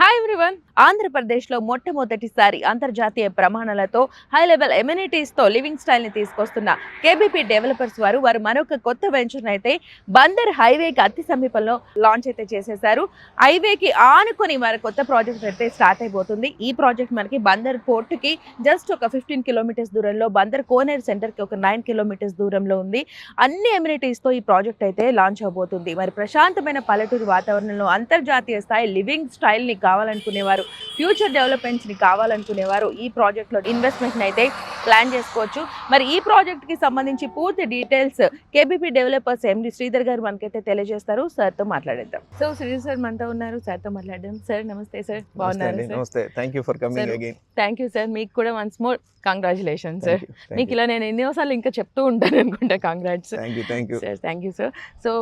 Hi everyone. ఆంధ్రప్రదేశ్లో మొట్టమొదటిసారి అంతర్జాతీయ ప్రమాణాలతో హై లెవెల్ ఎమ్యూనిటీస్తో లివింగ్ స్టైల్ని తీసుకొస్తున్న కేబీపీ డెవలపర్స్ వారు మరొక కొత్త వెంచర్ని అయితే బందర్ హైవేకి అతి సమీపంలో లాంచ్ అయితే చేసేశారు. హైవేకి ఆనుకొని వారి కొత్త ప్రాజెక్ట్ అయితే స్టార్ట్ అయిపోతుంది. ఈ ప్రాజెక్ట్ మనకి బందర్ పోర్టుకి జస్ట్ ఒక 15 కిలోమీటర్స్ దూరంలో, బందర్ కోనేరు సెంటర్కి ఒక 9 కిలోమీటర్స్ దూరంలో ఉంది. అన్ని ఎమ్యూనిటీస్తో ఈ ప్రాజెక్ట్ అయితే లాంచ్ అవబోతుంది. మరి ప్రశాంతమైన పల్లెటూరు వాతావరణంలో అంతర్జాతీయ స్థాయి లివింగ్ స్టైల్ని కావాలనుకునేవారు, ఫ్యూచర్ డెవలప్మెంట్స్ని కావాలనుకునేవారు ఈ ప్రాజెక్ట్లో ఇన్వెస్ట్మెంట్ని అయితే ప్లాన్ చేసుకోవచ్చు. మరి ఈ ప్రాజెక్ట్కి సంబంధించి పూర్తి డీటెయిల్స్ కేబీపీ డెవలపర్స్ ఎండి శ్రీధర్ గారు మనకైతే తెలియజేస్తారు. సార్తో మాట్లాడేద్దాం. సో శ్రీధర్ సార్ మనతో ఉన్నారు, సార్తో మాట్లాడదాం. సార్ నమస్తే సార్, బాగున్నారు? నమస్తే, thank you for coming again. Thank you sir, మీకు కూడా వన్స్ మోర్ కంగ్రాచులేషన్స్ సార్. మీకు ఇలా నేను ఎన్నోసార్లు ఇంకా చెప్తూ ఉంటాను అనుకుంటా. Congrats sir. Thank you sir. So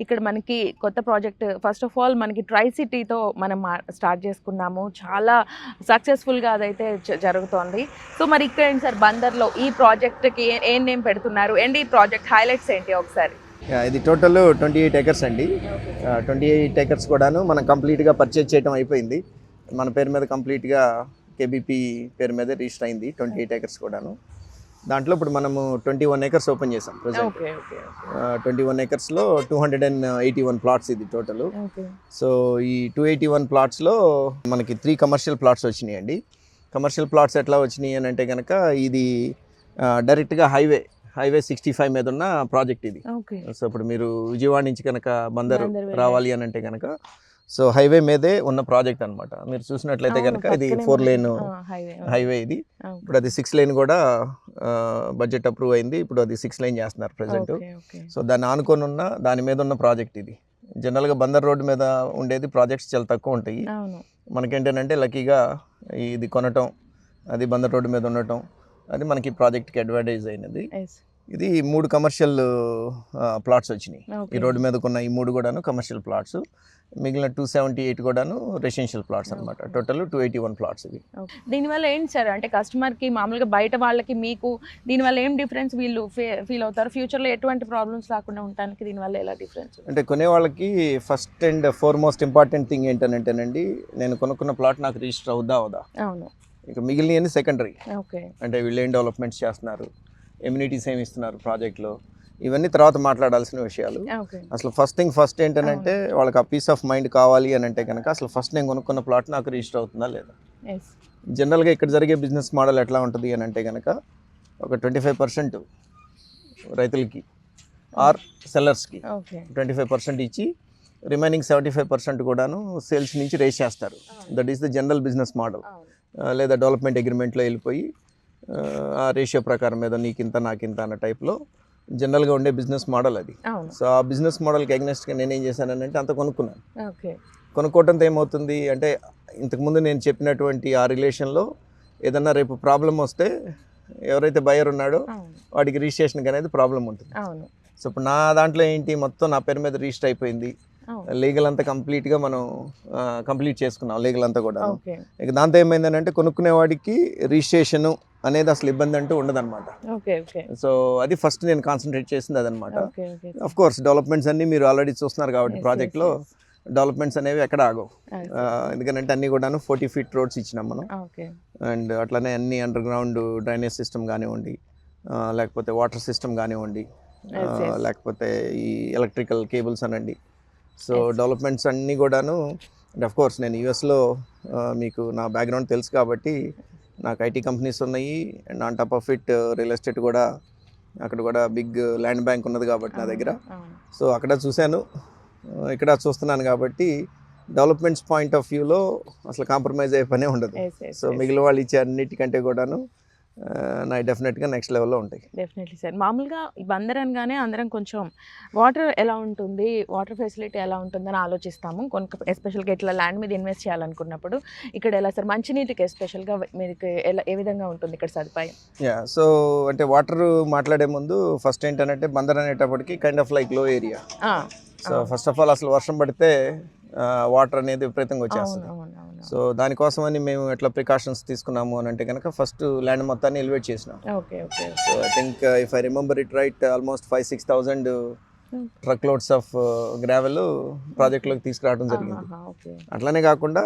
ఇక్కడ మనకి కొత్త ప్రాజెక్ట్, ఫస్ట్ ఆఫ్ ఆల్ మనకి ట్రై సిటీతో మనం స్టార్ట్ చేసుకున్నాము. చాలా సక్సెస్ఫుల్గా అదైతే జరుగుతోంది. సో మరి ఇక్కడ ఏంటి సార్ బందర్లో ఈ ప్రాజెక్ట్కి ఏం నేమ్ పెడుతున్నారు అండ్ ఈ ప్రాజెక్ట్ హైలైట్స్ ఏంటి ఒకసారి? ఇది టోటల్ 28 acres అండి. 28 acres కూడాను మనం కంప్లీట్గా పర్చేజ్ చేయడం అయిపోయింది. మన పేరు మీద కంప్లీట్గా కేబీపీ పేరు మీద రిజిస్టర్ అయింది 28 acres కూడాను. దాంట్లో ఇప్పుడు మనము 21 acres ఓపెన్ చేసాం ప్రజెంట్. 21 acresలో 281 plots ఇది టోటల్. సో ఈ 281 plotsలో మనకి 3 కమర్షియల్ ప్లాట్స్ వచ్చినాయి అండి. కమర్షియల్ ప్లాట్స్ ఎట్లా వచ్చినాయి అని అంటే కనుక ఇది డైరెక్ట్గా హైవే 65 మీద ఉన్న ప్రాజెక్ట్ ఇది. సో ఇప్పుడు మీరు విజయవాడ నుంచి కనుక బందర్ రావాలి అని అంటే కనుక సో హైవే మీదే ఉన్న ప్రాజెక్ట్ అనమాట. మీరు చూసినట్లయితే కనుక ఇది 4 lane హైవే ఇది. ఇప్పుడు అది 6 lane కూడా బడ్జెట్ అప్రూవ్ అయింది. ఇప్పుడు అది 6 lane చేస్తున్నారు ప్రజెంట్. సో దాన్ని ఆనుకొని ఉన్న దాని మీద ఉన్న ప్రాజెక్ట్ ఇది. జనరల్గా బందర్ రోడ్డు మీద ఉండేది ప్రాజెక్ట్స్ చాలా తక్కువ ఉంటాయి. మనకేంటంటే లక్కీగా ఇది కొనటం, అది బందర్ రోడ్డు మీద ఉండటం, అది మనకి ప్రాజెక్ట్కి అడ్వాంటేజ్ అయినది. ఇది 3 కమర్షియల్ ప్లాట్స్ వచ్చినాయి. ఈ రోడ్డు మీద కొన్న ఈ 3 కూడాను కమర్షియల్ ప్లాట్స్, మిగిలిన 278 కూడాను రెసిడెన్షియల్ ప్లాట్స్ అనమాట. టోటల్ 281 ప్లాట్స్ ఇవి. దీనివల్ల ఏంటి సార్, అంటే కస్టమర్కి మామూలుగా బయట వాళ్ళకి మీకు దీనివల్ల ఏం డిఫరెన్స్ వీళ్ళు ఫీల్ అవుతారు? ఫ్యూచర్లో ఎటువంటి ప్రాబ్లమ్స్ రాకుండా ఉండడానికి దీనివల్ల ఎలా డిఫరెన్స్? అంటే కొనే వాళ్ళకి first and foremost important thing ఏంటంటేనండి, నేను కొనుక్కున్న ప్లాట్ నాకు రిజిస్టర్ అవుదా? అవును. ఇక మిగిలినవన్నీ సెకండరీ. ఓకే. అంటే వీళ్ళు ఏం డెవలప్మెంట్స్ చేస్తున్నారు, ఎమ్యూనిటీస్ ఏమి ఇస్తున్నారు ప్రాజెక్ట్లో, ఇవన్నీ తర్వాత మాట్లాడాల్సిన విషయాలు. అసలు ఫస్ట్ ఏంటంటే వాళ్ళకి ఆ పీస్ ఆఫ్ మైండ్ కావాలి అని అంటే కనుక అసలు ఫస్ట్ నేను కొనుక్కున్న ప్లాట్ నాకు రిజిస్టర్ అవుతుందా లేదా. జనరల్గా ఇక్కడ జరిగే బిజినెస్ మోడల్ ఎట్లా ఉంటుంది అని అంటే కనుక ఒక 25% రైతులకి ఆర్ సెల్లర్స్కి 25% ఇచ్చి రిమైనింగ్ 75% కూడాను సేల్స్ నుంచి రేస్ చేస్తారు. That is the general business model. లేదా డెవలప్మెంట్ అగ్రిమెంట్లో వెళ్ళిపోయి ఆ రేషియో ప్రకారం మీద నీకింత నాకింత అన్న టైప్లో జనరల్గా ఉండే బిజినెస్ మోడల్ అది. సో ఆ బిజినెస్ మోడల్కి అగ్నెస్ట్గా నేనేం చేశానంటే అంత కొనుక్కున్నాను. కొనుక్కోవటంతో ఏమవుతుంది అంటే ఇంతకుముందు నేను చెప్పినటువంటి ఆ రిలేషన్లో ఏదన్నా రేపు ప్రాబ్లం వస్తే ఎవరైతే బయర్ ఉన్నాడో వాడికి రిజిస్ట్రేషన్కి అనేది ప్రాబ్లం ఉంటుంది. సో ఇప్పుడు నా దాంట్లో ఏంటి, మొత్తం నా పేరు మీద రిజిస్టర్ అయిపోయింది. లీగల్ అంతా కంప్లీట్గా మనం కంప్లీట్ చేసుకున్నాం లీగల్ అంతా కూడా. ఇక దాంతో ఏమైందని అంటే కొనుక్కునే వాడికి రిజిస్ట్రేషన్ అనేది అసలు ఇబ్బంది అంటూ ఉండదన్నమాట. సో అది ఫస్ట్ నేను కాన్సన్ట్రేట్ చేసింది అదనమాట. అఫ్ కోర్స్ డెవలప్మెంట్స్ అన్నీ మీరు ఆల్రెడీ చూస్తున్నారు కాబట్టి ప్రాజెక్ట్లో డెవలప్మెంట్స్ అనేవి ఎక్కడ ఆగవు. ఎందుకంటే అన్నీ కూడాను 40 feet రోడ్స్ ఇచ్చినాం మనం. అండ్ అట్లనే అన్ని అండర్ గ్రౌండ్ డ్రైనేజ్ సిస్టమ్ కానివ్వండి, లేకపోతే వాటర్ సిస్టమ్ కానివ్వండి, లేకపోతే ఈ ఎలక్ట్రికల్ కేబుల్స్ అనండి. సో డెవలప్మెంట్స్ అన్నీ కూడాను. అండ్ అఫ్ కోర్స్ నేను యూఎస్లో మీకు నా బ్యాక్గ్రౌండ్ తెలుసు కాబట్టి నాకు ఐటీ కంపెనీస్ ఉన్నాయి. And on top of it real estate కూడా, అక్కడ కూడా బిగ్ ల్యాండ్ బ్యాంక్ ఉన్నది కాబట్టి నా దగ్గర. సో అక్కడ చూశాను, ఇక్కడ చూస్తున్నాను కాబట్టి డెవలప్మెంట్స్ పాయింట్ ఆఫ్ వ్యూలో అసలు కాంప్రమైజ్ అయ్యే పనే ఉండదు. సో మిగిలిన వాళ్ళు ఇచ్చే అన్నిటికంటే కూడాను నా డెఫినెట్గా నెక్స్ట్ లెవెల్లో ఉంటాయి. Definitely sir. మామూలుగా బందర్ అనగానే అందరం కొంచెం వాటర్ ఎలా ఉంటుంది, వాటర్ ఫెసిలిటీ ఎలా ఉంటుందని ఆలోచిస్తాము. ఎస్పెషల్గా ఇట్లా ల్యాండ్ మీద ఇన్వెస్ట్ చేయాలనుకున్నప్పుడు ఇక్కడ ఎలా సార్, మంచినీటికి ఎస్పెషల్గా మీకు ఏ విధంగా ఉంటుంది ఇక్కడ సదుపాయం? సో అంటే వాటర్ మాట్లాడే ముందు ఫస్ట్ ఏంటంటే బందర్ అనేటప్పటికి కైండ్ ఆఫ్ లైక్ లో area. So first of all అసలు వర్షం పడితే వాటర్ అనేది విపరీతంగా వచ్చేస్తుంది. సో దానికోసమని మేము ఎట్లా ప్రికాషన్స్ తీసుకున్నాము అని అంటే కనుక ఫస్ట్ ల్యాండ్ మొత్తాన్ని ఎలివేట్ చేసినాం. So I think if I remember it right almost 5,000-6,000 truck loads of gravel ప్రాజెక్ట్లోకి తీసుకురావడం జరిగింది. అట్లానే కాకుండా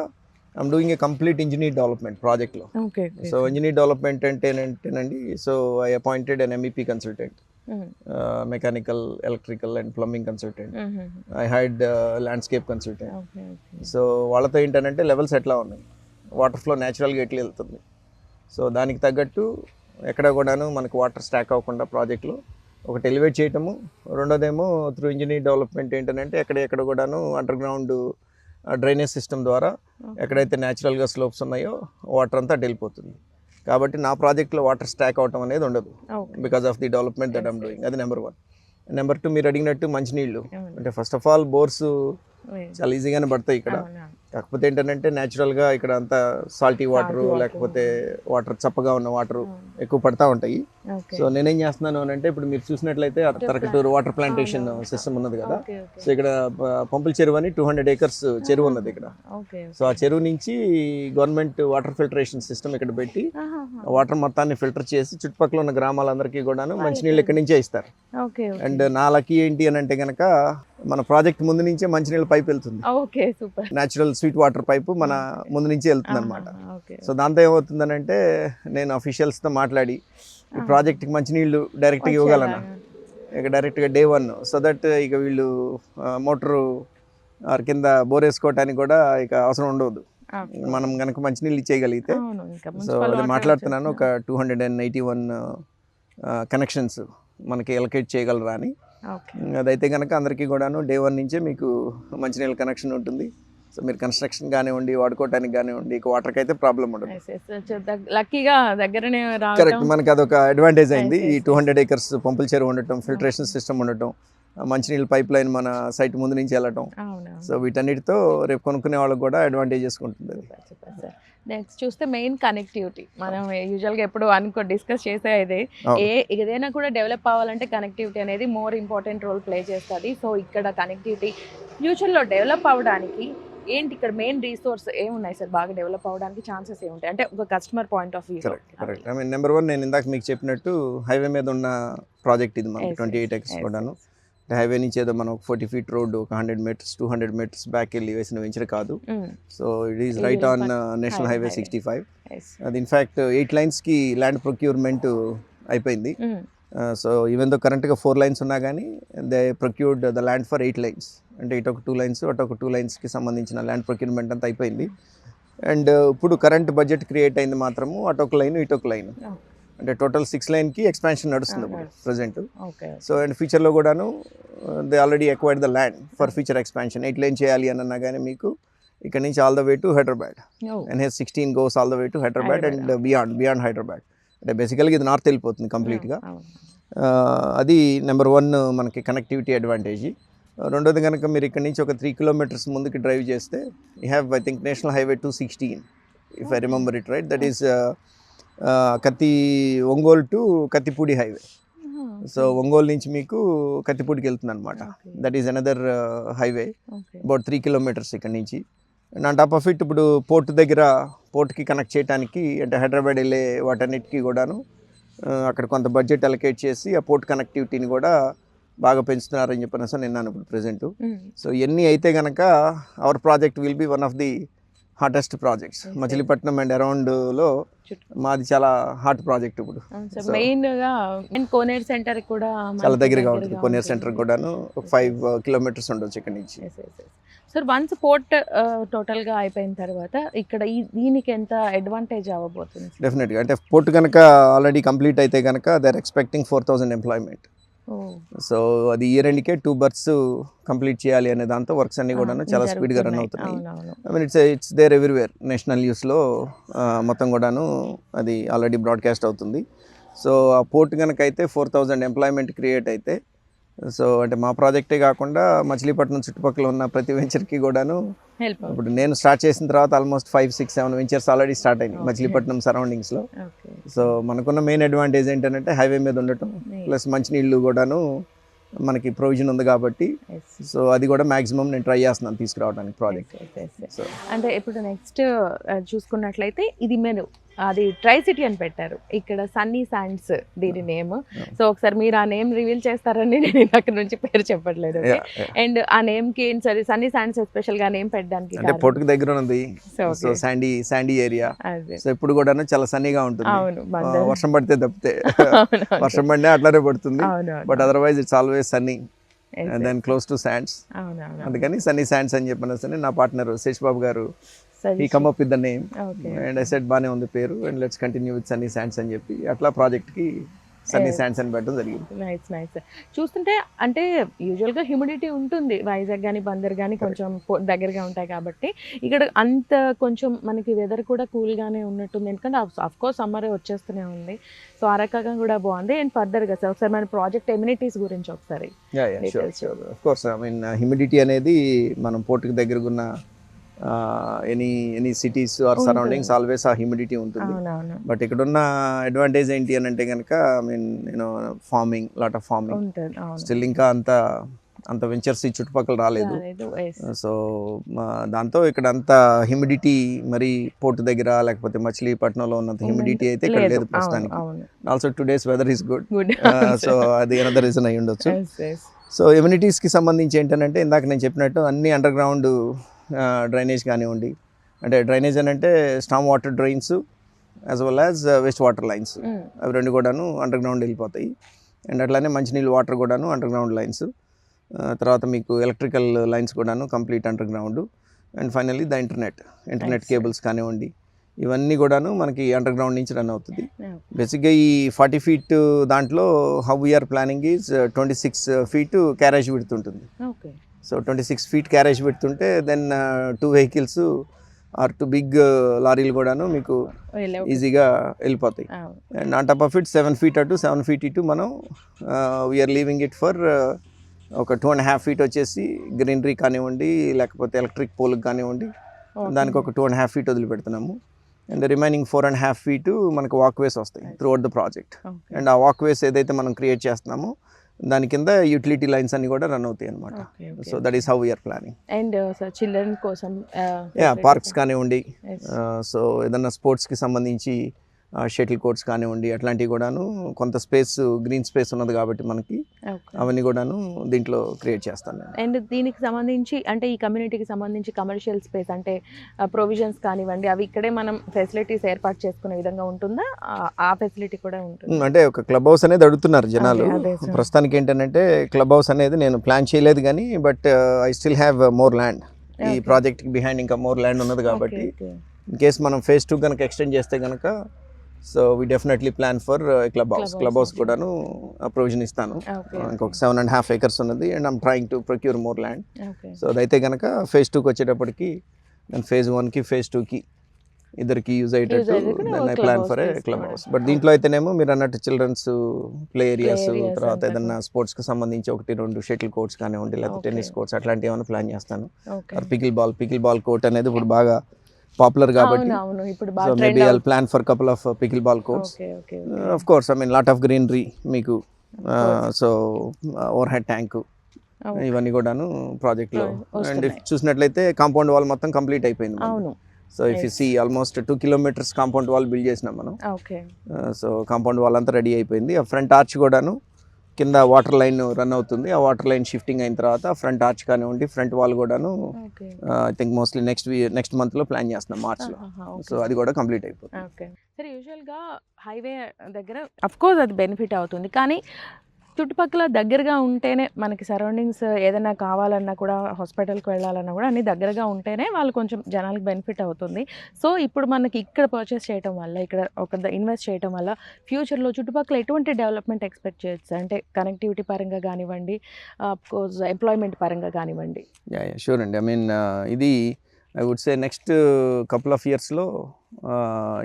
I'm doing a complete engineer development ప్రాజెక్ట్లో. ఓకే. సో ఇంజనీర్ డెవలప్మెంట్ అంటేనండి, so I appointed an MEP consultant, mechanical, electrical and plumbing consultant. I hired landscape consultant. So వాళ్ళతో ఏంటంటే levels ఎట్లా ఉన్నాయి, వాటర్ ఫ్లో న్యాచురల్గా ఎట్లా వెళ్తుంది, సో దానికి తగ్గట్టు ఎక్కడ కూడాను మనకు వాటర్ స్టాక్ అవ్వకుండా ప్రాజెక్ట్లో ఒకటి ఎలివేట్ చేయటము, రెండోదేమో త్రూ ఇంజనీర్ డెవలప్మెంట్ ఏంటంటే ఎక్కడ కూడాను అండర్ గ్రౌండ్ డ్రైనేజ్ సిస్టమ్ ద్వారా ఎక్కడైతే న్యాచురల్గా స్లోప్స్ ఉన్నాయో వాటర్ అంతా అటు వెళ్ళిపోతుంది. కాబట్టి నా ప్రాజెక్ట్లో వాటర్ స్టాక్ అవటం అనేది ఉండదు, because of the development that I'm doing. అది నెంబర్ 1. నెంబర్ 2, మీరు అడిగినట్టు మంచినీళ్ళు అంటే ఫస్ట్ ఆఫ్ ఆల్ బోర్స్ చాలా ఈజీగానే పడతాయి ఇక్కడ. కాకపోతే ఏంటంటే న్యాచురల్గా ఇక్కడ అంతా సాల్టీ వాటర్, లేకపోతే వాటర్ చప్పగా ఉన్న వాటర్ ఎక్కువ పడతా ఉంటాయి. సో నేనేం చేస్తున్నాను అని అంటే, ఇప్పుడు మీరు చూసినట్లయితే తరకటూరు వాటర్ ప్లాంటేషన్ సిస్టమ్ ఉన్నది కదా. సో ఇక్కడ పంపుల చెరువు అని 200 acres చెరువు ఉన్నది ఇక్కడ. సో ఆ చెరువు నుంచి గవర్నమెంట్ వాటర్ ఫిల్టరేషన్ సిస్టమ్ ఇక్కడ పెట్టి వాటర్ మొత్తాన్ని ఫిల్టర్ చేసి చుట్టుపక్కల ఉన్న గ్రామాలందరికీ కూడాను మంచినీళ్ళు ఇక్కడి నుంచే ఇస్తారు. అండ్ నా లక్కీ ఏంటి అని అంటే కనుక, మన ప్రాజెక్ట్ ముందు నుంచే మంచినీళ్ళ పైప్ వెళ్తుంది. న్యాచురల్ స్వీట్ వాటర్ పైపు మన ముందు నుంచే వెళ్తుంది అనమాట. సో దాంతో ఏమవుతుందని అంటే, నేను అఫీషియల్స్తో మాట్లాడి ఈ ప్రాజెక్ట్కి మంచినీళ్ళు డైరెక్ట్గా ఇవ్వగలను ఇక డైరెక్ట్గా Day 1, సో దట్ ఇక వీళ్ళు మోటరు కింద బోర్ వేసుకోవటానికి కూడా ఇక అవసరం ఉండదు, మనం కనుక మంచినీళ్ళు ఇచ్చేయగలిగితే. సో అది మాట్లాడుతున్నాను, ఒక 281 కనెక్షన్స్ మనకి ఎలకేట్ చేయగలరా అని. అదైతే కనుక అందరికీ కూడాను Day 1 నుంచే మీకు మంచినీళ్ళ కనెక్షన్ ఉంటుంది. సో మీరు కన్స్ట్రక్షన్ కానివ్వండి, వాడుకోవటానికి కానివ్వండి, ఇక వాటర్కి అయితే ప్రాబ్లం ఉండదు. లక్కీగా దగ్గరనే కరెక్ట్, మనకి అదొక అడ్వాంటేజ్ అయింది. ఈ 200 acres పంపుల చెరువు ఉండటం, ఫిల్టరేషన్ సిస్టమ్ ఉండటం, మంచినీళ్ళ పైప్ లైన్ మన సైట్ ముందు నుంచి వెళ్ళటం. సో వీటన్నిటితో రేపు కొనుక్కునే వాళ్ళకి కూడా అడ్వాంటేజెస్ ఉంటుంది. నెక్స్ట్ చూస్తే మెయిన్ కనెక్టివిటీ, మనం యూజువల్గా ఎప్పుడు డిస్కస్ చేసే ఇదే, ఏదైనా కూడా డెవలప్ అవ్వాలంటే కనెక్టివిటీ అనేది మోర్ ఇంపార్టెంట్ రోల్ ప్లే చేస్తుంది. సో ఇక్కడ కనెక్టివిటీ ఫ్యూచర్లో డెవలప్ అవ్వడానికి ఏంటి, ఇక్కడ మెయిన్ రిసోర్స్ ఏమున్నాయి సార్, బాగా డెవలప్ అవ్వడానికి ఛాన్సెస్ ఏముంటాయి అంటే ఒక customer point of view? Correct. I mean number 1, నేను ఇందాక మీకు చెప్పినట్టు హైవే మీద ఉన్న ప్రాజెక్ట్ ఇది, మనకి 28 acres కూడాను. హైవే నుంచి ఏదో మనం 40 feet రోడ్ ఒక 100 meters 200 meters బ్యాక్ వెళ్ళి వేసిన వెంచర్ కాదు. So it is right on national highway 65. అది ఇన్ఫ్యాక్ట్ 8 lanesకి ల్యాండ్ ప్రొక్యూర్మెంట్ అయిపోయింది. సో ఈవెన్ దో కరెంట్గా 4 lanes ఉన్నా కానీ they procured the land for 8 lanes. అంటే ఇటు ఒక 2 lanes అటు ఒక 2 lanesకి సంబంధించిన ల్యాండ్ ప్రొక్యూర్మెంట్ అంతా అయిపోయింది. అండ్ ఇప్పుడు కరెంట్ బడ్జెట్ క్రియేట్ అయింది మాత్రము అటు ఒక లైన్ ఇటు ఒక లైన్, అంటే టోటల్ 6 laneకి ఎక్స్పాన్షన్ నడుస్తుంది ఇప్పుడు ప్రజెంట్. సో అండ్ ఫ్యూచర్లో కూడాను they already acquired the land for future expansion. 8 lane చేయాలి అని అన్నా కానీ మీకు ఇక్కడ నుంచి all the way to Hyderabad, NH16 goes all the way to Hyderabad and beyond Hyderabad. అంటే బేసికల్గా ఇది నార్త్ వెళ్ళిపోతుంది కంప్లీట్గా. అది నెంబర్ 1 మనకి కనెక్టివిటీ అడ్వాంటేజ్. రెండోది కనుక మీరు ఇక్కడ నుంచి ఒక 3 kilometers ముందుకి డ్రైవ్ చేస్తే you have I think national highway 216 if I remember it right. That is Ongole to Kathipudi highway. So Ongole నుంచి మీకు కత్తిపూడికి వెళ్తుంది అనమాట. That is another highway about 3 kilometers ఇక్కడ నుంచి. And on top of it ఇప్పుడు పోర్ట్కి కనెక్ట్ చేయడానికి, అంటే హైదరాబాద్ వెళ్ళే వాటన్నిటికీ కూడాను అక్కడ కొంత బడ్జెట్ అలొకేట్ చేసి ఆ పోర్ట్ కనెక్టివిటీని కూడా బాగా పెంచుతున్నారని చెప్పిన సార్ నిన్నాను ఇప్పుడు ప్రెజెంట్. సో ఇవన్నీ అయితే కనుక our project will be one of the hottest projects. Machilipatnam and అరౌండ్లో మాది చాలా హాట్ ప్రాజెక్ట్ ఇప్పుడు. మెయిన్గా కోనేరు సెంటర్ కూడా చాలా దగ్గరగా ఉంటుంది. కోనేరు సెంటర్ కూడాను ఒక 5 kilometers ఉండొచ్చు ఇక్కడ నుంచి. సార్ వన్స్ పోర్ట్ టోటల్గా అయిపోయిన తర్వాత ఇక్కడ దీనికి ఎంత అడ్వాంటేజ్ అవ్వబోతుంది? డెఫినెట్గా, అంటే పోర్ట్ కనుక ఆల్రెడీ కంప్లీట్ అయితే కనుక they are expecting 4,000 employment. So అది ఇయర్ ఎండ్కే 2 berths కంప్లీట్ చేయాలి అనే దాంతో వర్క్స్ అన్ని కూడా చాలా స్పీడ్గా రన్ అవుతున్నాయి. I mean it's there everywhere. National న్యూస్లో మొత్తం కూడాను అది ఆల్రెడీ బ్రాడ్కాస్ట్ అవుతుంది. సో ఆ పోర్ట్ కనుక అయితే 4,000 ఎంప్లాయ్మెంట్ క్రియేట్ అయితే, సో అంటే మా ప్రాజెక్టే కాకుండా మచిలీపట్నం చుట్టుపక్కల ఉన్న ప్రతి వెంచర్కి కూడాను ఇప్పుడు నేను స్టార్ట్ చేసిన తర్వాత ఆల్మోస్ట్ 5, 6, 7 వెంచర్స్ ఆల్రెడీ స్టార్ట్ అయినాయి మచిలీపట్నం సరౌండింగ్స్లో. సో మనకున్న మెయిన్ అడ్వాంటేజ్ ఏంటంటే హైవే మీద ఉండటం ప్లస్ మంచినీళ్ళు కూడాను మనకి ప్రొవిజన్ ఉంది కాబట్టి. సో అది కూడా మ్యాక్సిమం నేను ట్రై చేస్తున్నాను తీసుకురావడానికి ప్రాజెక్ట్. సో అంటే ఇప్పుడు నెక్స్ట్ చూసుకున్నట్లయితే ఇది మీరు అది ట్రై సిటీ అని పెట్టారు, ఇక్కడ సన్నీ శాండ్స్ దీని నేమ్. సో ఒకసారి మీరు ఆ నేమ్ రివీల్ చేస్తారని నేను అక్కడ నుంచి పేరు చెప్పట్లేదు. అండ్ ఆ నేమ్ కి సరే సన్నీ శాండ్స్ స్పెషల్ గా నేమ్ పెట్టడానికి అంటే పోర్టుకు దగ్గర ఉన్నది, సో శాండీ ఏరియా, సో ఇప్పుడు కూడా చాలా సన్నీగా ఉంటుంది. వర్షం పడితే తప్పితే వర్షం పడినా అట్లానే పడుతుంది, but otherwise it's always sunny and then close to sands. అందుకని సన్నీ శాండ్స్ అని చెప్పిన నా పార్ట్నర్ శేష్ బాబు గారు he come up with the name and I said బానే ఉంది పేరు and let's continue with Sunny Sands అని చెప్పి అట్లా ప్రాజెక్ట్ కి సన్నీ శాండ్స్ అని పెట్టడం జరిగింది. నైస్. చూస్తుంటే అంటే యూజువల్గా హ్యూమిడిటీ ఉంటుంది వైజాగ్ కానీ బందర్ కానీ కొంచెం దగ్గరగా ఉంటాయి కాబట్టి, ఇక్కడ అంత కొంచెం మనకి వెదర్ కూడా కూల్గానే ఉన్నట్టుంది, ఎందుకంటే అఫ్కోర్స్ సమ్మర్ వచ్చేస్తూనే ఉంది. సో ఆ రకంగా కూడా బాగుంది. అండ్ ఫర్దర్గా సార్ ఒకసారి మన ప్రాజెక్ట్ ఎమ్యూనిటీస్ గురించి ఒకసారి. Of course I mean humidity అనేది మనం పోర్టుకి దగ్గరగా ఉన్న any cities or surroundings always ఆ హ్యూమిడిటీ ఉంటుంది. బట్ ఇక్కడ ఉన్న అడ్వాంటేజ్ ఏంటి అని అంటే కనుక I mean farming, lot of farming still ఇంకా అంత వెంచర్స్ ఈ చుట్టుపక్కల రాలేదు. సో దాంతో ఇక్కడ అంత హ్యూమిడిటీ మరి పోర్ట్ దగ్గర లేకపోతే మచిలీపట్నంలో ఉన్నంత హ్యూమిడిటీ అయితే ఇక్కడ లేదు ప్రస్తుతానికి. Also 2 days weather is good, so అది అనదర్ రీజన్ అయి ఉండొచ్చు. సో ఎమ్యూనిటీస్కి సంబంధించి ఏంటంటే ఇందాక నేను చెప్పినట్టు అన్ని అండర్ గ్రౌండ్ డ్రైనేజ్ కానివ్వండి, అంటే డ్రైనేజ్ అని అంటే storm water drains as well as waste water lines, అవి రెండు కూడాను అండర్ గ్రౌండ్ వెళ్ళిపోతాయి. అండ్ అట్లానే మంచినీళ్ళు వాటర్ కూడాను అండర్ గ్రౌండ్ లైన్స్, తర్వాత మీకు ఎలక్ట్రికల్ లైన్స్ కూడాను complete under ground. And finally the internet cables కానివ్వండి, ఇవన్నీ కూడాను మనకి అండర్ గ్రౌండ్ నుంచి రన్ అవుతుంది. బేసిక్గా ఈ 40 feet దాంట్లో how we are planning is 26 feet carriage width ఉంటుంది. సో 26 feet క్యారేజ్ పెడుతుంటే దెన్ 2 vehicles ఆర్ 2 big లారీలు కూడాను మీకు ఈజీగా వెళ్ళిపోతాయి. And on top of it 7 feet అటు 7 feet ఇటు మనం వీఆర్ లీవింగ్ ఇట్ ఫర్ ఒక 2.5 feet వచ్చేసి గ్రీనరీ కానివ్వండి లేకపోతే ఎలక్ట్రిక్ పోల్కి కానివ్వండి, దానికి ఒక 2.5 feet వదిలిపెడుతున్నాము. అండ్ రిమైనింగ్ 4.5 feet మనకు వాక్వేస్ వస్తాయి through out the project. And ఆ వాక్వేస్ ఏదైతే మనం క్రియేట్ చేస్తున్నామో దాని కింద యూటిలిటీ లైన్స్ అన్ని కూడా రన్ అవుతాయి అనమాట. So that is how we are planning. And children కోసం పార్క్స్ కానివ్వండి, సో ఏదన్నా స్పోర్ట్స్కి సంబంధించి షటిల్ కోర్ట్స్ కానివ్వండి, అట్లాంటివి కూడాను కొంత స్పేస్ గ్రీన్ స్పేస్ ఉన్నది కాబట్టి మనకి అవన్నీ కూడాను దీంట్లో క్రియేట్ చేస్తాను. అండ్ దీనికి సంబంధించి అంటే ఈ కమ్యూనిటీకి సంబంధించి కమర్షియల్ స్పేస్ అంటే ప్రొవిజన్స్ కానివ్వండి అవి ఇక్కడే మనం ఫెసిలిటీస్ ఏర్పాటు చేసుకునే విధంగా ఉంటుందా? ఆ ఫెసిలిటీ కూడా ఉంటుంది. అంటే ఒక క్లబ్ హౌస్ అనేది అడుగుతున్నారు జనాలు. ప్రస్తుతానికి ఏంటంటే క్లబ్ హౌస్ అనేది నేను ప్లాన్ చేయలేదు కానీ but I still have more land. ఈ ప్రాజెక్ట్ బిహైండ్ ఇంకా మోర్ ల్యాండ్ ఉన్నది కాబట్టి ఇన్ కేస్ మనం phase 2 కనుక ఎక్స్టెండ్ చేస్తే కనుక so we definitely plan for club house కూడాను ప్రొవిజన్ ఇస్తాను. ఇంకొక 7.5 acres ఉన్నది and I'm trying to procure more land. So అదైతే కనుక phase 2కి వచ్చేటప్పటికి నేను phase 1కి phase 2కి ఇద్దరికి యూజ్ అయ్యేటట్టు I plan for a club house. But దీంట్లో అయితేనేమో మీరు అన్నట్టు చిల్డ్రన్స్ ప్లే ఏరియాస్, తర్వాత ఏదన్నా స్పోర్ట్స్కి సంబంధించి 1-2 షటిల్ కోర్ట్స్ కానివ్వండి లేకపోతే టెన్నిస్ కోర్ట్స్ అట్లాంటివి ఏమైనా ప్లాన్ చేస్తాను. పికిల్ బాల్ కోర్ట్ అనేది ఇప్పుడు బాగా పాపులర్ కాబట్టి so maybe I'll plan for couple of pickleball courts. Of course I mean lot of greenery మీకు, సో ఓవర్ హెడ్ ట్యాంక్ ఇవన్నీ కూడాను ప్రాజెక్ట్లో. అండ్ చూసినట్లయితే కాంపౌండ్ వాల్ మొత్తం కంప్లీట్ అయిపోయింది. So if you see almost 2 kilometers compound wall build చేసినాం మనం. So compound wall అంతా రెడీ అయిపోయింది. ఆ ఫ్రంట్ ఆర్చ్ కూడాను కింద వాటర్ లైన్ రన్ అవుతుంది. ఆ వాటర్ లైన్ షిఫ్టింగ్ అయిన తర్వాత ఫ్రంట్ ఆర్చ్ కానివ్వండి ఫ్రంట్ వాల్ కూడాను ఐ థింక్ మోస్ట్లీ నెక్స్ట్ మంత్లో ప్లాన్ చేస్తున్నాం మార్చ్లో. సో అది కూడా కంప్లీట్ అయిపోతుంది. సరే యూజువల్గా హైవే దగ్గర అఫ్ కోర్స్ అది బెనిఫిట్ అవుతుంది, కానీ చుట్టుపక్కల దగ్గరగా ఉంటేనే మనకి సరౌండింగ్స్ ఏదైనా కావాలన్నా కూడా హాస్పిటల్కి వెళ్ళాలన్నా కూడా అన్ని దగ్గరగా ఉంటేనే వాళ్ళు కొంచెం జనాలకు బెనిఫిట్ అవుతుంది. సో ఇప్పుడు మనకి ఇక్కడ పర్చేస్ చేయడం వల్ల ఇక్కడ ఒక ఇన్వెస్ట్ చేయడం వల్ల ఫ్యూచర్లో చుట్టుపక్కల ఎటువంటి డెవలప్మెంట్ ఎక్స్పెక్ట్ చేయొచ్చు? అంటే కనెక్టివిటీ పరంగా కానివ్వండి, అఫ్కోర్స్ ఎంప్లాయ్మెంట్ పరంగా కానివ్వండి. షూర్ అండి. ఐ మీన్ ఇది I would say next couple of ఇయర్స్లో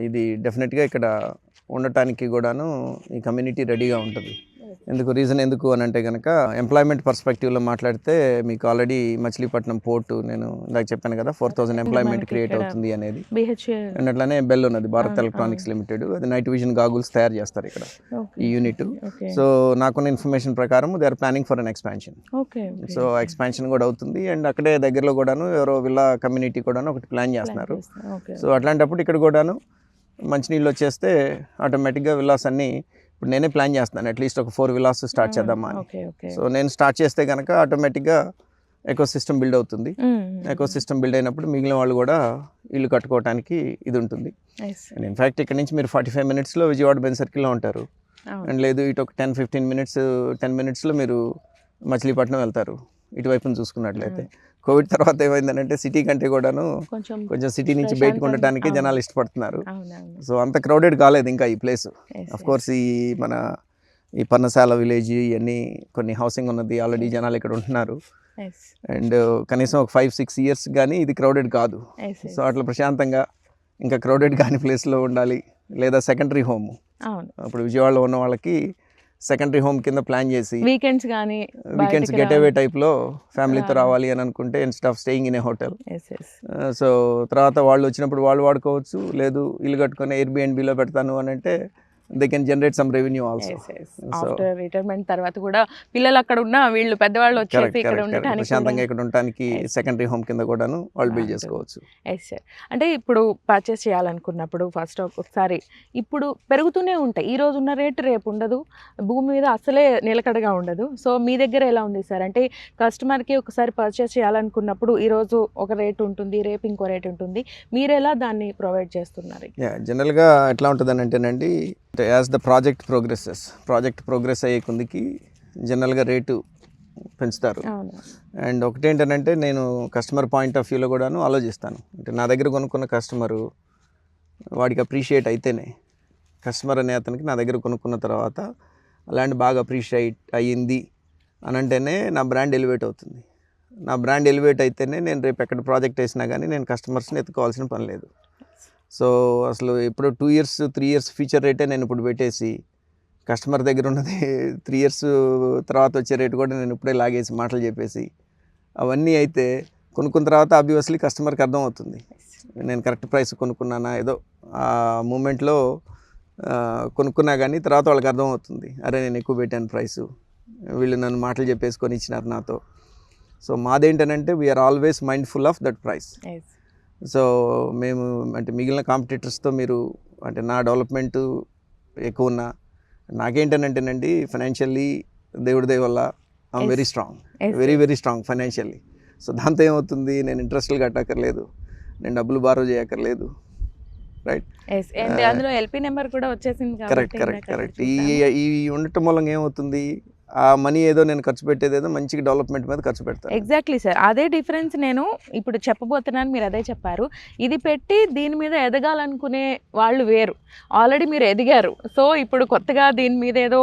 ఇది డెఫినెట్గా ఇక్కడ ఉండటానికి కూడాను ఈ కమ్యూనిటీ రెడీగా ఉంటుంది. రీజన్ ఎందుకు అని అంటే కనుక ఎంప్లాయ్మెంట్ పర్స్పెక్టివ్లో మాట్లాడితే మీకు ఆల్రెడీ మచిలీపట్నం పోర్టు నేను ఇందాక చెప్పాను కదా 4,000 ఎంప్లాయ్మెంట్ క్రియేట్ అవుతుంది అనేది. అండ్ అట్లానే బెల్ ఉన్నది భారత్ ఎలక్ట్రానిక్స్ లిమిటెడ్, అది నైట్ విజన్ గాగుల్స్ తయారు చేస్తారు ఇక్కడ ఈ యూనిట్. సో నాకున్న ఇన్ఫర్మేషన్ ప్రకారం they are planning for an expansion. So expansion కూడా అవుతుంది. అండ్ అక్కడే దగ్గరలో కూడాను ఎవరో విల్లా కమ్యూనిటీ కూడాను ఒకటి ప్లాన్ చేస్తున్నారు. సో అట్లాంటప్పుడు ఇక్కడ కూడాను మంచినీళ్ళు వచ్చేస్తే ఆటోమేటిక్గా విల్లాస్ అన్నీ ఇప్పుడు నేనే ప్లాన్ చేస్తున్నాను, అట్లీస్ట్ ఒక 4 విల్లాస్ స్టార్ట్ చేద్దామా అని. సో నేను స్టార్ట్ చేస్తే కనుక ఆటోమేటిక్గా ఎకో సిస్టమ్ బిల్డ్ అవుతుంది. ఎకో సిస్టమ్ బిల్డ్ అయినప్పుడు మిగిలిన వాళ్ళు కూడా ఇల్లు కట్టుకోవడానికి ఇది ఉంటుంది. అండ్ ఇన్ఫ్యాక్ట్ ఇక్కడ నుంచి మీరు 45 మినిట్స్లో విజయవాడ బెన్ సర్కిల్లో ఉంటారు. అండ్ లేదు ఇటు ఒక 10 మినిట్స్లో మీరు మచిలీపట్నం వెళ్తారు ఇటువైపున చూసుకున్నట్లయితే. కోవిడ్ తర్వాత ఏమైందంటే సిటీ కంటే కూడాను కొంచెం సిటీ నుంచి బయటకు ఉండటానికి జనాలు ఇష్టపడుతున్నారు. సో అంత క్రౌడెడ్ కాలేదు ఇంకా ఈ ప్లేస్. అఫ్ కోర్స్ ఈ పన్నశాల విలేజ్ ఇవన్నీ కొన్ని హౌసింగ్ ఉన్నది, ఆల్రెడీ జనాలు ఇక్కడ ఉంటున్నారు. అండ్ కనీసం ఒక 5-6 ఇయర్స్ కానీ ఇది క్రౌడెడ్ కాదు. సో అట్లా ప్రశాంతంగా ఇంకా క్రౌడెడ్ కాని ప్లేస్లో ఉండాలి. లేదా సెకండరీ హోమ్, ఇప్పుడు విజయవాడలో ఉన్న వాళ్ళకి సెకండరీ హోమ్ కింద ప్లాన్ చేసి వీకెండ్స్ గెట్ అవే టైప్లో ఫ్యామిలీతో రావాలి అని అనుకుంటే instead of staying in a hotel, so తర్వాత వాళ్ళు వచ్చినప్పుడు వాళ్ళు వాడుకోవచ్చు. లేదు ఇల్లు కట్టుకొని ఎయిర్బిఎన్బిలో పెడతాను అని అంటే they can generate some revenue also. After retirement తర్వాత కూడా పిల్లలు అక్కడ ఉన్న వీళ్ళు పెద్దవాళ్ళు వచ్చేసి ఇక్కడ ఉండడానికి ప్రశాంతంగా ఇక్కడ ఉండడానికి సెకండరీ హోమ్ కింద కూడాను వాళ్ళు బిల్డ్ చేసుకోవచ్చు. అంటే ఇప్పుడు పర్చేస్ చేయాలనుకున్నప్పుడు ఫస్ట్ ఒకసారి ఇప్పుడు పెరుగుతూనే ఉంటాయి. ఈ రోజు ఉన్న రేటు రేపు ఉండదు, భూమి మీద అసలే నిలకడగా ఉండదు. సో మీ దగ్గర ఎలా ఉంది సార్? అంటే కస్టమర్కి ఒకసారి పర్చేస్ చేయాలనుకున్నప్పుడు ఈరోజు ఒక రేటు ఉంటుంది, రేపు ఇంకో రేటు ఉంటుంది. మీరు ఎలా దాన్ని ప్రొవైడ్ చేస్తున్నారు? జనరల్గా ఎట్లా ఉంటుంది అంటేనండి, యాజ్ ద ప్రాజెక్ట్ ప్రోగ్రెస్ అయ్యే కొందికి జనరల్గా రేటు పెంచుతారు. అండ్ ఒకటేంటంటే నేను కస్టమర్ పాయింట్ ఆఫ్ వ్యూలో కూడాను ఆలోచిస్తాను. అంటే నా దగ్గర కొనుక్కున్న కస్టమరు వాడికి అప్రిషియేట్ అయితేనే, కస్టమర్ అనే అతనికి నా దగ్గర కొనుక్కున్న తర్వాత అలాంటి బాగా అప్రిషియేట్ అయ్యింది అని అంటేనే నా బ్రాండ్ ఎలివేట్ అవుతుంది. నా బ్రాండ్ ఎలివేట్ అయితేనే నేను రేపు ఎక్కడ ప్రాజెక్ట్ వేసినా కానీ నేను కస్టమర్స్ని ఎత్తుకోవాల్సిన పని లేదు. సో అసలు ఇప్పుడు 2 years 3 years ఫీచర్ రేటే నేను ఇప్పుడు పెట్టేసి కస్టమర్ దగ్గర ఉన్నది 3 years తర్వాత వచ్చే రేటు కూడా నేను ఇప్పుడే లాగేసి మాటలు చెప్పేసి అవన్నీ అయితే కొనుక్కున్న తర్వాత ఆబ్వియస్లీ కస్టమర్కి అర్థమవుతుంది నేను కరెక్ట్ ప్రైస్ కొనుక్కున్నానా, ఏదో ఆ మూమెంట్లో కొనుక్కున్నా కానీ తర్వాత వాళ్ళకి అర్థమవుతుంది, అరే నేను ఎక్కువ పెట్టాను ప్రైసు, వీళ్ళు నన్ను మాటలు చెప్పేసుకొని ఇచ్చినారు నాతో. సో మాదేంటనంటే we're always mindful of that price. So మేము అంటే మిగిలిన కాంపిటీటర్స్తో మీరు అంటే నా డెవలప్మెంట్ ఎక్కువ ఉన్నా నాకేంటనంటేనండి ఫైనాన్షియల్లీ దేవుడి దయ వల్ల I'm very strong financially. So దాంతో ఏమవుతుంది, నేను ఇంట్రెస్ట్లు కట్టక్కర్లేదు, నేను డబ్బులు బారో చేయక్కర్లేదు. రైట్, అందులో ఎల్పీ నెంబర్ కూడా వచ్చేసింది. కరెక్ట్. ఈ ఉండటం మూలంగా ఏమవుతుంది, ఆ మనీ ఏదో నేను ఖర్చు పెట్టేది ఏదో మంచిగా డెవలప్మెంట్ మీద ఖర్చు పెడతాను. ఎగ్జాక్ట్లీ సార్, అదే డిఫరెన్స్ నేను ఇప్పుడు చెప్పబోతున్నాను, మీరు అదే చెప్పారు. ఇది పెట్టి దీని మీద ఎదగాలనుకునే వాళ్ళు వేరు, ఆల్రెడీ మీరు ఎదిగారు. సో ఇప్పుడు కొత్తగా దీని మీద ఏదో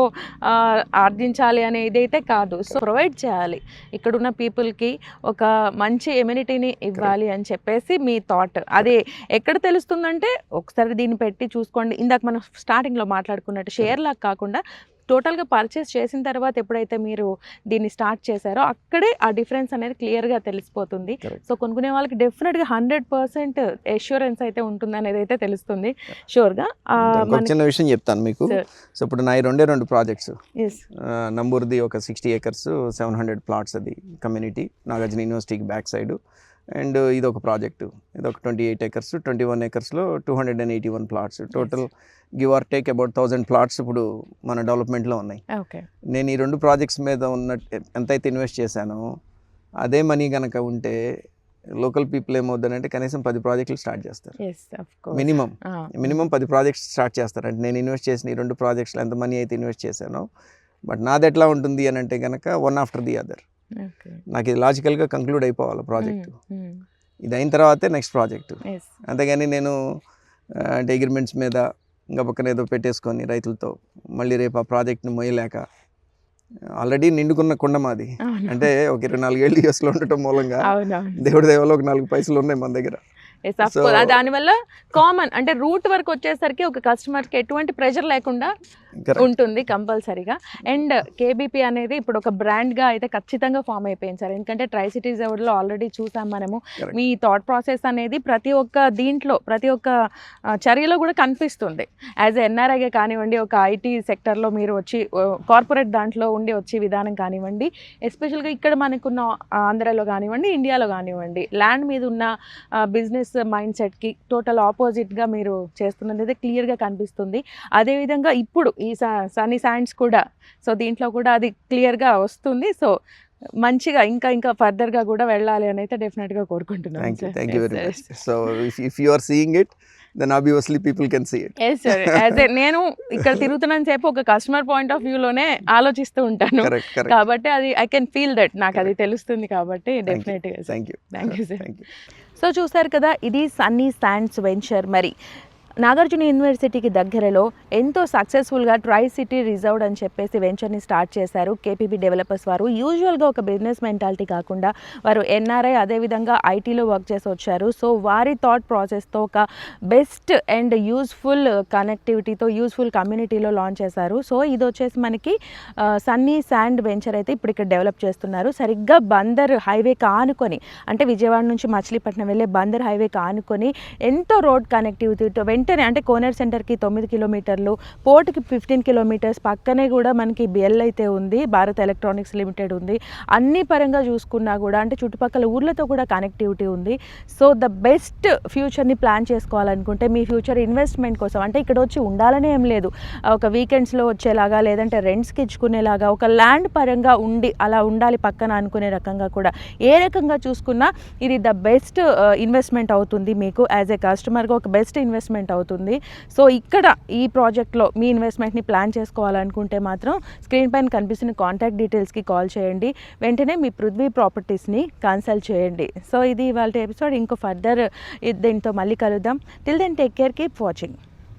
ఆర్జించాలి అనే ఇదైతే కాదు. సో ప్రొవైడ్ చేయాలి ఇక్కడున్న పీపుల్కి, ఒక మంచి ఎమ్యూనిటీని ఇవ్వాలి అని చెప్పేసి మీ థాట్. అది ఎక్కడ తెలుస్తుందంటే ఒకసారి దీన్ని పెట్టి చూసుకోండి. ఇందాక మనం స్టార్టింగ్లో మాట్లాడుకున్నట్టు షేర్ లాగా కాకుండా టోటల్గా పర్చేస్ చేసిన తర్వాత ఎప్పుడైతే మీరు దీన్ని స్టార్ట్ చేశారో అక్కడే ఆ డిఫరెన్స్ అనేది క్లియర్గా తెలిసిపోతుంది. సో కొనుక్కునే వాళ్ళకి డెఫినెట్గా 100% ఎష్యూరెన్స్ అయితే ఉంటుంది అనేది అయితే తెలుస్తుంది షూర్గా. చిన్న విషయం చెప్తాను మీకు. సో ఇప్పుడు నా 2 ప్రాజెక్ట్స్, నంబూర్ది ఒక 60 acres 700 plots, అది కమ్యూనిటీ నాగార్జున యూనివర్సిటీకి బ్యాక్ సైడ్. అండ్ ఇది ఒక ప్రాజెక్టు, ఇది ఒక 28 acres 21 acresలో 281 plots. Total give or take about 1000 plots ఇప్పుడు మన డెవలప్మెంట్లో ఉన్నాయి. నేను ఈ 2 ప్రాజెక్ట్స్ మీద ఉన్న ఎంతైతే ఇన్వెస్ట్ చేశానో అదే మనీ కనుక ఉంటే లోకల్ పీపుల్ ఏమవుతుందంటే కనీసం 10 ప్రాజెక్టులు స్టార్ట్ చేస్తారు. మినిమం 10 ప్రాజెక్ట్స్ స్టార్ట్ చేస్తారు. అంటే నేను ఇన్వెస్ట్ చేసిన ఈ 2 ప్రాజెక్ట్స్లో ఎంత మనీ అయితే ఇన్వెస్ట్ చేశానో, బట్ నాది ఎట్లా ఉంటుంది అని అంటే కనుక వన్ ఆఫ్టర్ ది అదర్. నాకు ఇది లాజికల్గా కంక్లూడ్ అయిపోవాలి ప్రాజెక్టు, ఇది అయిన తర్వాతే నెక్స్ట్ ప్రాజెక్టు. అంతేగాని నేను అంటే అగ్రిమెంట్స్ మీద ఇంకా పక్కన ఏదో పెట్టేసుకొని రైతులతో మళ్ళీ రేపు ఆ ప్రాజెక్ట్ని మొయ్యలేక, ఆల్రెడీ నిండుకున్న కుండ మాది. అంటే ఒక 24 ఏళ్ళు యూఎస్లో ఉండటం మూలంగా దేవుడి దయవల్ల ఒక 4 పైసలు ఉన్నాయి మన దగ్గర. దానివల్ల కామన్ అంటే రూట్ వరకు వచ్చేసరికి ఒక కస్టమర్కి ఎటువంటి ప్రెషర్ లేకుండా ఉంటుంది కంపల్సరీగా. అండ్ కేబీపీ అనేది ఇప్పుడు ఒక బ్రాండ్గా అయితే ఖచ్చితంగా ఫామ్ అయిపోయింది సార్. ఎందుకంటే ట్రై సిటీస్ ఎవరిలో ఆల్రెడీ చూసాం మనము. మీ థాట్ ప్రాసెస్ అనేది ప్రతి ఒక్క దీంట్లో, ప్రతి ఒక్క చర్యలో కూడా కనిపిస్తుంది. యాజ్ ఎ ఎన్ఆర్ఐగా కానివ్వండి, ఒక ఐటీ సెక్టర్లో మీరు వచ్చి కార్పొరేట్ దాంట్లో ఉండి వచ్చే విధానం కానివ్వండి, ఎస్పెషల్గా ఇక్కడ మనకున్న ఆంధ్రాలో కానివ్వండి, ఇండియాలో కానివ్వండి, ల్యాండ్ మీద ఉన్న బిజినెస్ బిజినెస్ మైండ్ సెట్కి టోటల్ ఆపోజిట్గా మీరు చేస్తున్నది అయితే క్లియర్గా కనిపిస్తుంది. అదేవిధంగా ఇప్పుడు ఈ సన్నీ శాండ్స్ కూడా సో దీంట్లో కూడా అది క్లియర్గా వస్తుంది. సో మంచిగా ఇంకా ఫర్దర్గా కూడా వెళ్ళాలి అని అయితే డెఫినెట్గా కోరుకుంటున్నాను. Thank you very much. So if you are seeing it then obviously people can see it. Yes sir. నేను ఇక్కడ తిరుగుతున్నాను సేపు ఒక కస్టమర్ పాయింట్ ఆఫ్ వ్యూలోనే ఆలోచిస్తూ ఉంటాను కాబట్టి అది ఐ కెన్ ఫీల్ దట్ నాకు అది తెలుస్తుంది కాబట్టి డెఫినెట్గా. Thank you sir. సో చూసారు కదా, ఇది సన్నీ శాండ్స్ వెంచర్. మరి నాగార్జున యూనివర్సిటీకి దగ్గరలో ఎంతో సక్సెస్ఫుల్గా ట్రై సిటీ రిజర్వ్డ్ అని చెప్పేసి వెంచర్ని స్టార్ట్ చేశారు కేపీపీ డెవలపర్స్ వారు. యూజువల్గా ఒక బిజినెస్ మెంటాలిటీ కాకుండా వారు ఎన్ఆర్ఐ అదేవిధంగా ఐటీలో వర్క్ చేసి వచ్చారు. సో వారి థాట్ ప్రాసెస్తో ఒక బెస్ట్ అండ్ యూస్ఫుల్ కనెక్టివిటీతో యూస్ఫుల్ కమ్యూనిటీలో లాంచ్ చేశారు. సో ఇది వచ్చేసి మనకి సన్నీ శాండ్ వెంచర్ అయితే ఇప్పుడు ఇక్కడ డెవలప్ చేస్తున్నారు. సరిగ్గా బందర్ హైవే కానుకొని, అంటే విజయవాడ నుంచి మచిలీపట్నం వెళ్ళే బందర్ హైవే కానుకొని ఎంతో రోడ్ కనెక్టివిటీతో వెంటనే, అంటే కోనేరు సెంటర్కి 9 కిలోమీటర్లు, పోర్టుకి 15 కిలోమీటర్స్, పక్కనే కూడా మనకి బిఎల్ అయితే ఉంది, భారత్ ఎలక్ట్రానిక్స్ లిమిటెడ్ ఉంది. అన్ని పరంగా చూసుకున్నా కూడా అంటే చుట్టుపక్కల ఊర్లతో కూడా కనెక్టివిటీ ఉంది. సో ద బెస్ట్ ఫ్యూచర్ని ప్లాన్ చేసుకోవాలనుకుంటే మీ ఫ్యూచర్ ఇన్వెస్ట్మెంట్ కోసం, అంటే ఇక్కడ వచ్చి ఉండాలనే ఏం లేదు, ఒక వీకెండ్స్లో వచ్చేలాగా లేదంటే రెంట్స్కి ఇచ్చుకునేలాగా ఒక ల్యాండ్ పరంగా ఉండి అలా ఉండాలి పక్కన అనుకునే రకంగా కూడా ఏ రకంగా చూసుకున్నా ఇది ద బెస్ట్ ఇన్వెస్ట్మెంట్ అవుతుంది. మీకు యాజ్ ఏ కస్టమర్గా ఒక బెస్ట్ ఇన్వెస్ట్మెంట్ అవుతుంది. సో ఇక్కడ ఈ ప్రాజెక్ట్లో మీ ఇన్వెస్ట్మెంట్ని ప్లాన్ చేసుకోవాలనుకుంటే మాత్రం స్క్రీన్ పైన కనిపిస్తున్న కాంటాక్ట్ డీటెయిల్స్కి కాల్ చేయండి. వెంటనే మీ పృథ్వీ ప్రాపర్టీస్ని కన్సల్ట్ చేయండి. సో ఇది ఇవాళ ఎపిసోడ్. ఇంకో ఫర్దర్ దీంతో మళ్ళీ కలుద్దాం. Till then take care, keep watching.